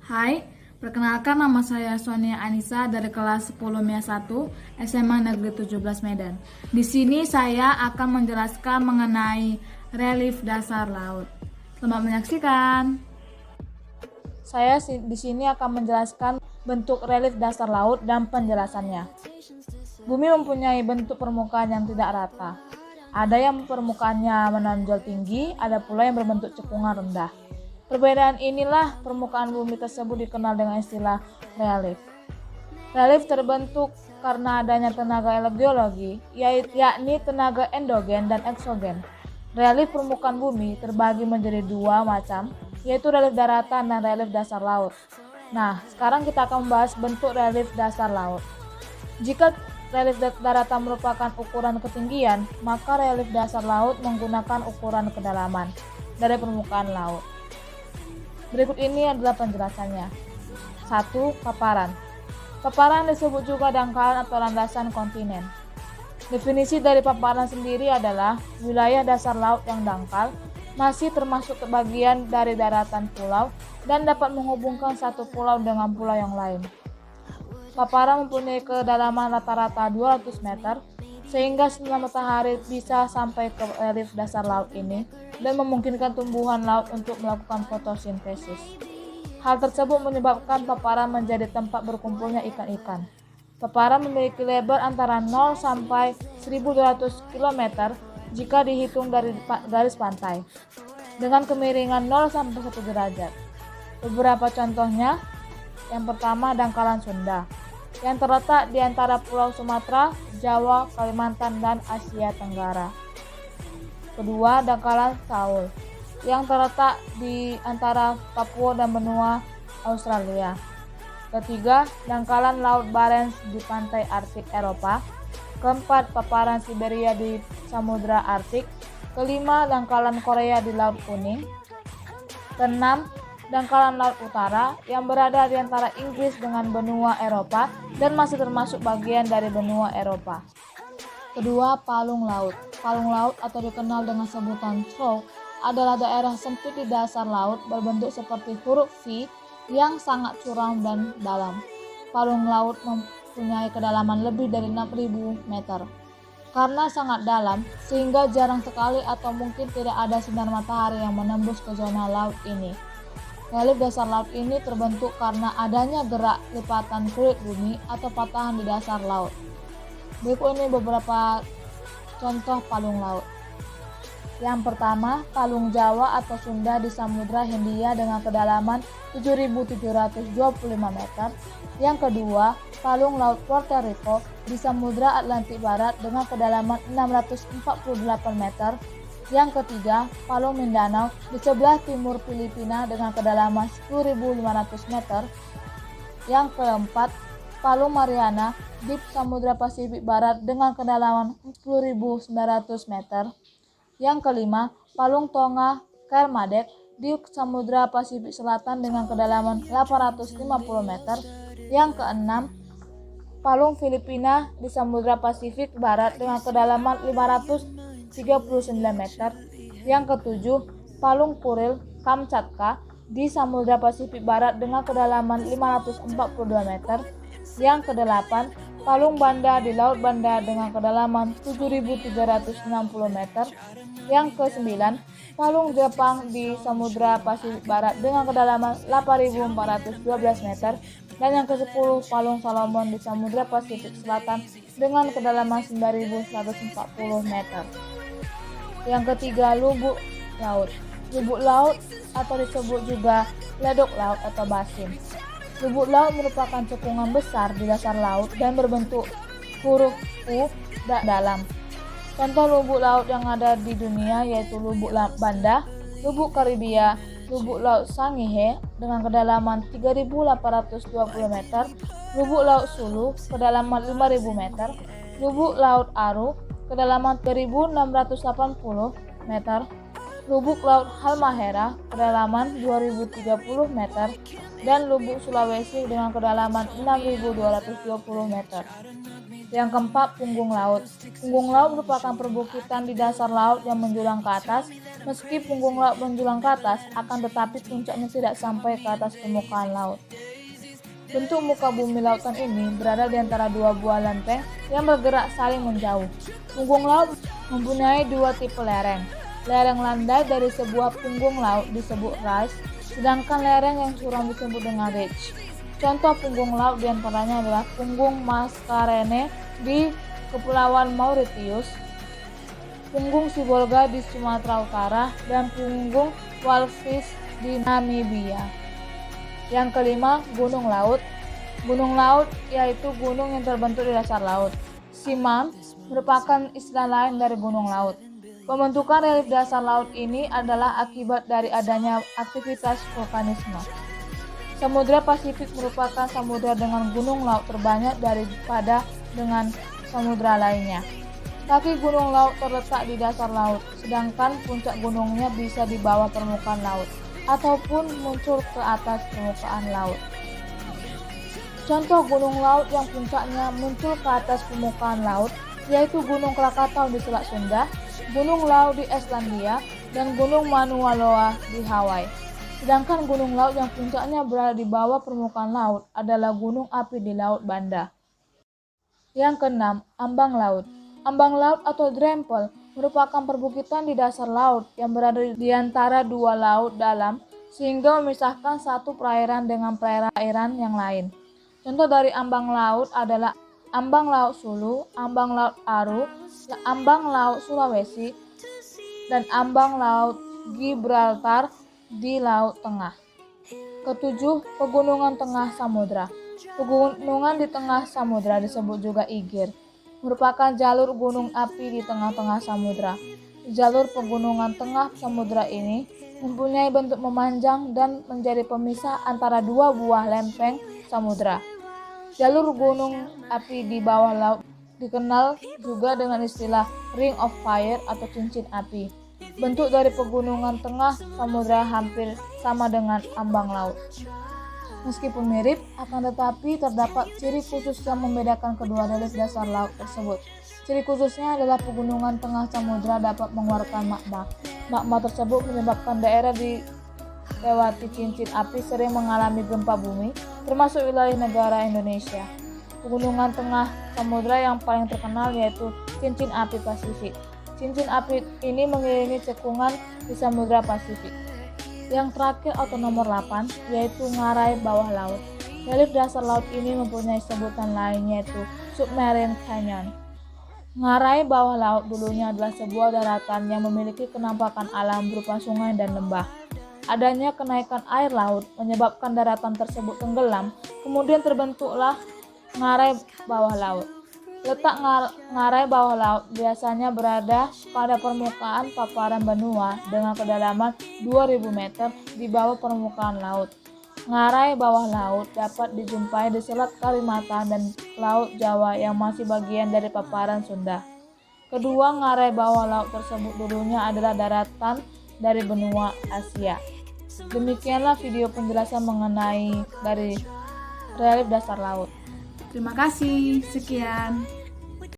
Hai, perkenalkan nama saya Sonia Anissa dari kelas 10 MIA 1 SMA Negeri 17 Medan. Di sini saya akan menjelaskan mengenai relief dasar laut. Selamat menyaksikan. Saya di sini akan menjelaskan bentuk relief dasar laut dan penjelasannya. Bumi mempunyai bentuk permukaan yang tidak rata. Ada yang permukaannya menonjol tinggi, ada pula yang berbentuk cekungan rendah. Perbedaan inilah permukaan bumi tersebut dikenal dengan istilah relief. Relief terbentuk karena adanya tenaga geologi, yakni tenaga endogen dan eksogen. Relief permukaan bumi terbagi menjadi dua macam, yaitu relief daratan dan relief dasar laut. Nah, sekarang kita akan membahas bentuk relief dasar laut. Jika relief daratan merupakan ukuran ketinggian, maka relief dasar laut menggunakan ukuran kedalaman dari permukaan laut. Berikut ini adalah penjelasannya. 1. Paparan. Paparan disebut juga dangkalan atau landasan kontinen. Definisi dari paparan sendiri adalah wilayah dasar laut yang dangkal, masih termasuk bagian dari daratan pulau, dan dapat menghubungkan satu pulau dengan pulau yang lain. Paparan mempunyai kedalaman rata-rata 200 meter, sehingga sinar matahari bisa sampai ke relief dasar laut ini dan memungkinkan tumbuhan laut untuk melakukan fotosintesis. Hal tersebut menyebabkan paparan menjadi tempat berkumpulnya ikan-ikan. Paparan memiliki lebar antara 0 sampai 1200 km jika dihitung dari garis pantai, dengan kemiringan 0 sampai 1 derajat. Beberapa contohnya, yang pertama dangkalan Sunda, yang terletak di antara Pulau Sumatera, Jawa, Kalimantan, dan Asia Tenggara. Kedua, dangkalan Saul, yang terletak di antara Papua dan benua Australia. Ketiga, dangkalan Laut Barents di pantai Arktik Eropa. Keempat, paparan Siberia di Samudra Arktik. Kelima, dangkalan Korea di Laut Kuning. Keenam, dangkalan Laut Utara yang berada di antara Inggris dengan benua Eropa dan masih termasuk bagian dari benua Eropa. Kedua, palung laut. Palung laut atau dikenal dengan sebutan trough adalah daerah sempit di dasar laut berbentuk seperti huruf V yang sangat curam dan dalam. Palung laut mempunyai kedalaman lebih dari 6.000 meter. Karena sangat dalam, sehingga jarang sekali atau mungkin tidak ada sinar matahari yang menembus ke zona laut ini. Relief dasar laut ini terbentuk karena adanya gerak lipatan fluid bumi atau patahan di dasar laut. Berikut ini beberapa contoh palung laut. Yang pertama, palung Jawa atau Sunda di Samudra Hindia dengan kedalaman 7.725 meter. Yang kedua, palung laut Puerto Rico di Samudra Atlantik Barat dengan kedalaman 648 meter. Yang ketiga, palung Mindanao di sebelah timur Filipina dengan kedalaman 10.500 meter. Yang keempat, palung Mariana di Samudra Pasifik Barat dengan kedalaman 10.900 meter. Yang kelima, palung Tonga Kermadec di Samudra Pasifik Selatan dengan kedalaman 850 meter. Yang keenam, palung Filipina di Samudra Pasifik Barat dengan kedalaman 539 meter. Yang ketujuh, palung Kuril Kamchatka di Samudra Pasifik Barat dengan kedalaman 542 meter. Yang kedelapan, palung Banda di Laut Banda dengan kedalaman 7.360 meter. Yang kesembilan, palung Jepang di Samudra Pasifik Barat dengan kedalaman 8.412 meter. Dan yang ke-10, palung Salomon di Samudra Pasifik Selatan dengan kedalaman 9.140 meter. Yang ketiga, lubuk laut. Lubuk laut atau disebut juga ledok laut atau basin. Lubuk laut merupakan cekungan besar di dasar laut dan berbentuk huruf U dalam. Contoh lubuk laut yang ada di dunia yaitu lubuk laut Banda, lubuk Karibia, lubuk laut Sangihe dengan kedalaman 3.820 meter, lubuk laut Sulu kedalaman 5.000 meter, lubuk laut Aru kedalaman 3.680 meter, lubuk laut Halmahera kedalaman 2.030 meter, dan lubuk Sulawesi dengan kedalaman 6.220 meter. Yang keempat, punggung laut. Punggung laut merupakan perbukitan di dasar laut yang menjulang ke atas Meski punggung laut menjulang ke atas, akan tetapi puncaknya tidak sampai ke atas permukaan laut. Bentuk muka bumi lautan ini berada di antara dua buah lempeng yang bergerak saling menjauh. Punggung laut mempunyai dua tipe lereng. Lereng landai dari sebuah punggung laut disebut rise, sedangkan lereng yang suram disebut dengan ridge. Contoh punggung laut diantaranya adalah punggung Mascarene di Kepulauan Mauritius, punggung Sibolga di Sumatera Utara, dan punggung Walvis di Namibia. Yang kelima, gunung laut. Gunung laut yaitu gunung yang terbentuk di dasar laut. Simam merupakan istilah lain dari gunung laut. Pembentukan relief dasar laut ini adalah akibat dari adanya aktivitas vulkanisme. Samudra Pasifik merupakan samudra dengan gunung laut terbanyak daripada dengan samudra lainnya. Kaki gunung laut terletak di dasar laut, sedangkan puncak gunungnya bisa di bawah permukaan laut ataupun muncul ke atas permukaan laut. Contoh gunung laut yang puncaknya muncul ke atas permukaan laut yaitu Gunung Krakatau di Selat Sunda, Gunung Laut di Islandia, dan Gunung Mauna Loa di Hawaii. Sedangkan gunung laut yang puncaknya berada di bawah permukaan laut adalah gunung api di Laut Banda. Yang keenam, ambang laut. Ambang laut atau drempel merupakan perbukitan di dasar laut yang berada di antara dua laut dalam sehingga memisahkan satu perairan dengan perairan yang lain. Contoh dari ambang laut adalah ambang laut Sulu, ambang laut Aru, ambang laut Sulawesi, dan ambang laut Gibraltar di Laut Tengah. Ketujuh, pegunungan tengah samudra. Pegunungan di tengah samudra disebut juga Igir, merupakan jalur gunung api di tengah-tengah samudra. Jalur pegunungan tengah samudra ini mempunyai bentuk memanjang dan menjadi pemisah antara dua buah lempeng samudra. Jalur gunung api di bawah laut dikenal juga dengan istilah Ring of Fire atau cincin api. Bentuk dari pegunungan tengah samudra hampir sama dengan ambang laut. Meskipun mirip, akan tetapi terdapat ciri khusus yang membedakan kedua relief dasar laut tersebut. Ciri khususnya adalah pegunungan tengah samudra dapat mengeluarkan magma. Magma tersebut menyebabkan daerah di lewati cincin api sering mengalami gempa bumi, termasuk wilayah negara Indonesia. Pegunungan tengah samudra yang paling terkenal yaitu cincin api Pasifik. Cincin api ini mengiringi cekungan di Samudra Pasifik. Yang terakhir atau nomor 8 yaitu ngarai bawah laut. Relief dasar laut ini mempunyai sebutan lain yaitu submarine canyon. Ngarai bawah laut dulunya adalah sebuah daratan yang memiliki penampakan alam berupa sungai dan lembah. Adanya kenaikan air laut menyebabkan daratan tersebut tenggelam, kemudian terbentuklah ngarai bawah laut. Letak ngarai bawah laut biasanya berada pada permukaan paparan benua dengan kedalaman 2000 meter di bawah permukaan laut. Ngarai bawah laut dapat dijumpai di Selat Kalimantan dan Laut Jawa yang masih bagian dari paparan Sunda. Kedua ngarai bawah laut tersebut dulunya adalah daratan dari benua Asia. Demikianlah video penjelasan mengenai dari relief dasar laut. Terima kasih. Sekian.